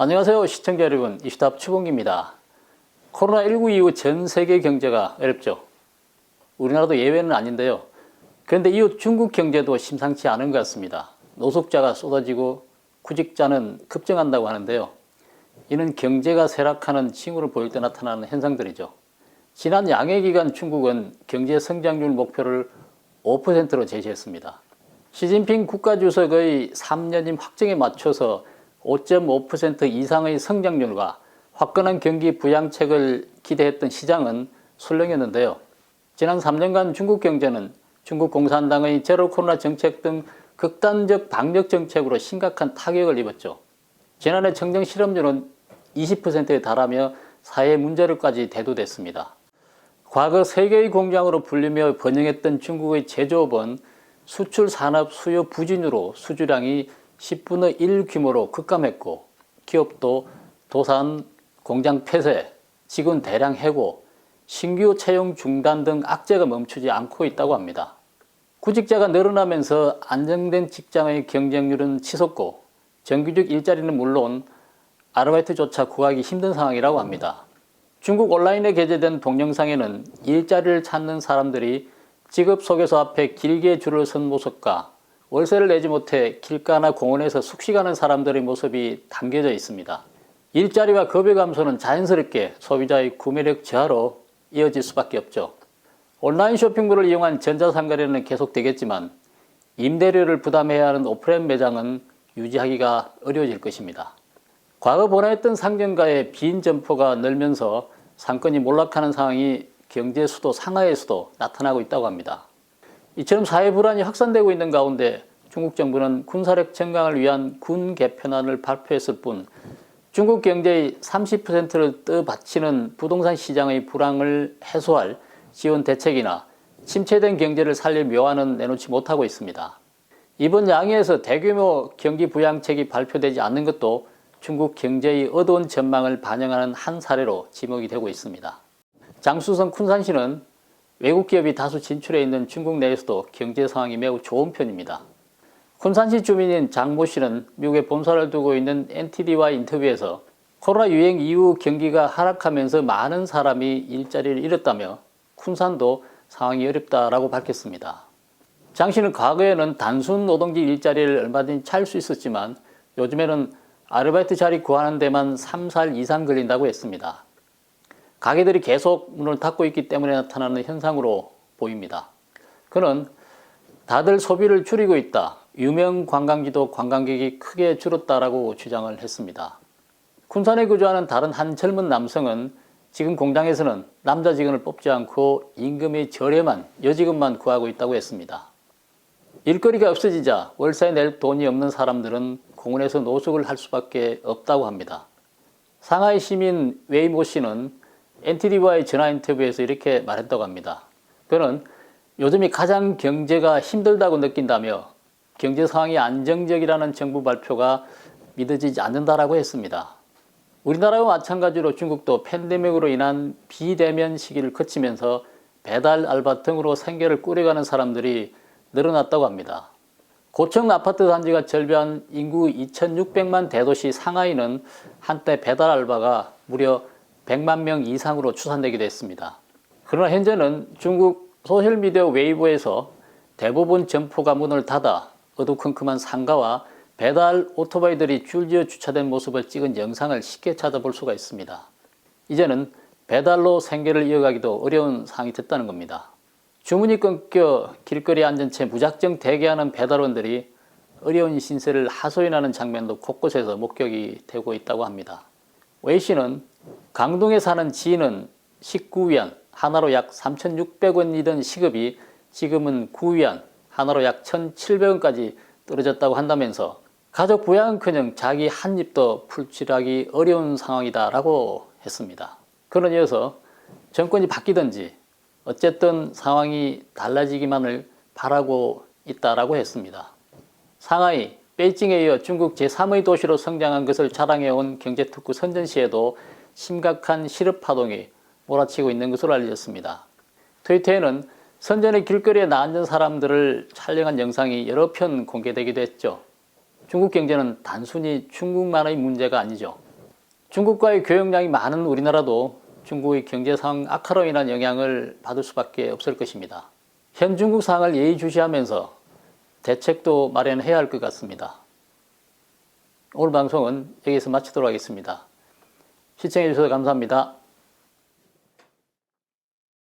안녕하세요 시청자 여러분, 이슈탑 추봉기입니다. 코로나19 이후 전 세계 경제가 어렵죠. 우리나라도 예외는 아닌데요. 그런데 이후 중국 경제도 심상치 않은 것 같습니다. 노숙자가 쏟아지고 구직자는 급증한다고 하는데요. 이는 경제가 쇠락하는 징후를 보일 때 나타나는 현상들이죠. 지난 양해기간 중국은 경제 성장률 목표를 5%로 제시했습니다. 시진핑 국가주석의 3년임 확정에 맞춰서 5.5% 이상의 성장률과 화끈한 경기 부양책을 기대했던 시장은 술렁였는데요. 지난 3년간 중국 경제는 중국 공산당의 제로 코로나 정책 등 극단적 방역 정책으로 심각한 타격을 입었죠. 지난해 청정 실업률은 20%에 달하며 사회 문제로까지 대두됐습니다. 과거 세계의 공장으로 불리며 번영했던 중국의 제조업은 수출 산업 수요 부진으로 수주량이 10분의 1 규모로 급감했고, 기업도 도산, 공장 폐쇄, 직원 대량 해고, 신규 채용 중단 등 악재가 멈추지 않고 있다고 합니다. 구직자가 늘어나면서 안정된 직장의 경쟁률은 치솟고 정규직 일자리는 물론 아르바이트조차 구하기 힘든 상황이라고 합니다. 중국 온라인에 게재된 동영상에는 일자리를 찾는 사람들이 직업소개서 앞에 길게 줄을 선 모습과 월세를 내지 못해 길가나 공원에서 숙식하는 사람들의 모습이 담겨져 있습니다. 일자리와 급여 감소는 자연스럽게 소비자의 구매력 저하로 이어질 수밖에 없죠. 온라인 쇼핑몰을 이용한 전자상거래는 계속되겠지만 임대료를 부담해야 하는 오프라인 매장은 유지하기가 어려워질 것입니다. 과거 번화했던 상점가의 빈 점포가 늘면서 상권이 몰락하는 상황이 경제 수도 상하이에서도 나타나고 있다고 합니다. 이처럼 사회 불안이 확산되고 있는 가운데 중국 정부는 군사력 증강을 위한 군 개편안을 발표했을 뿐 중국 경제의 30%를 떠받치는 부동산 시장의 불황을 해소할 지원 대책이나 침체된 경제를 살릴 묘안은 내놓지 못하고 있습니다. 이번 양해에서 대규모 경기 부양책이 발표되지 않는 것도 중국 경제의 어두운 전망을 반영하는 한 사례로 지목이 되고 있습니다. 장수성 쿤산시는 외국 기업이 다수 진출해 있는 중국 내에서도 경제 상황이 매우 좋은 편입니다. 쿤산시 주민인 장모 씨는 미국에 본사를 두고 있는 NTD와 인터뷰에서 코로나 유행 이후 경기가 하락하면서 많은 사람이 일자리를 잃었다며 쿤산도 상황이 어렵다라고 밝혔습니다. 장 씨는 과거에는 단순 노동직 일자리를 얼마든지 찾을 수 있었지만 요즘에는 아르바이트 자리 구하는 데만 3, 4일 이상 걸린다고 했습니다. 가게들이 계속 문을 닫고 있기 때문에 나타나는 현상으로 보입니다. 그는 다들 소비를 줄이고 있다. 유명 관광지도 관광객이 크게 줄었다라고 주장을 했습니다. 쿤산에 거주하는 다른 한 젊은 남성은 지금 공장에서는 남자 직원을 뽑지 않고 임금이 저렴한 여직원만 구하고 있다고 했습니다. 일거리가 없어지자 월세 낼 돈이 없는 사람들은 공원에서 노숙을 할 수밖에 없다고 합니다. 상하이 시민 웨이모 씨는 NTD와의 전화 인터뷰에서 이렇게 말했다고 합니다. 그는 요즘이 가장 경제가 힘들다고 느낀다며 경제 상황이 안정적이라는 정부 발표가 믿어지지 않는다라고 했습니다. 우리나라와 마찬가지로 중국도 팬데믹으로 인한 비대면 시기를 거치면서 배달 알바 등으로 생계를 꾸려가는 사람들이 늘어났다고 합니다. 고층 아파트 단지가 절벽한 인구 2600만 대도시 상하이는 한때 배달 알바가 무려 100만 명 이상으로 추산되기도 했습니다. 그러나 현재는 중국 소셜미디어 웨이보에서 대부분 점포가 문을 닫아 어두컴컴한 상가와 배달 오토바이들이 줄지어 주차된 모습을 찍은 영상을 쉽게 찾아볼 수가 있습니다. 이제는 배달로 생계를 이어가기도 어려운 상황이 됐다는 겁니다. 주문이 끊겨 길거리에 앉은 채 무작정 대기하는 배달원들이 어려운 신세를 하소연하는 장면도 곳곳에서 목격이 되고 있다고 합니다. 웨이 씨는 강동에 사는 지인은 19위안, 하나로 약 3,600원이던 시급이 지금은 9위안, 하나로 약 1,700원까지 떨어졌다고 한다면서 가족 부양은커녕 자기 한 입도 풀칠하기 어려운 상황이다라고 했습니다. 그는 이어서 정권이 바뀌든지 어쨌든 상황이 달라지기만을 바라고 있다라고 했습니다. 상하이, 베이징에 이어 중국 제3의 도시로 성장한 것을 자랑해온 경제특구 선전시에도 심각한 실업 파동이 몰아치고 있는 것으로 알려졌습니다. 트위터에는 선전의 길거리에 나앉은 사람들을 촬영한 영상이 여러 편 공개되기도 했죠. 중국 경제는 단순히 중국만의 문제가 아니죠. 중국과의 교역량이 많은 우리나라도 중국의 경제 상황 악화로 인한 영향을 받을 수밖에 없을 것입니다. 현 중국 상황을 예의주시하면서 대책도 마련해야 할 것 같습니다. 오늘 방송은 여기서 마치도록 하겠습니다. 시청해 주셔서 감사합니다.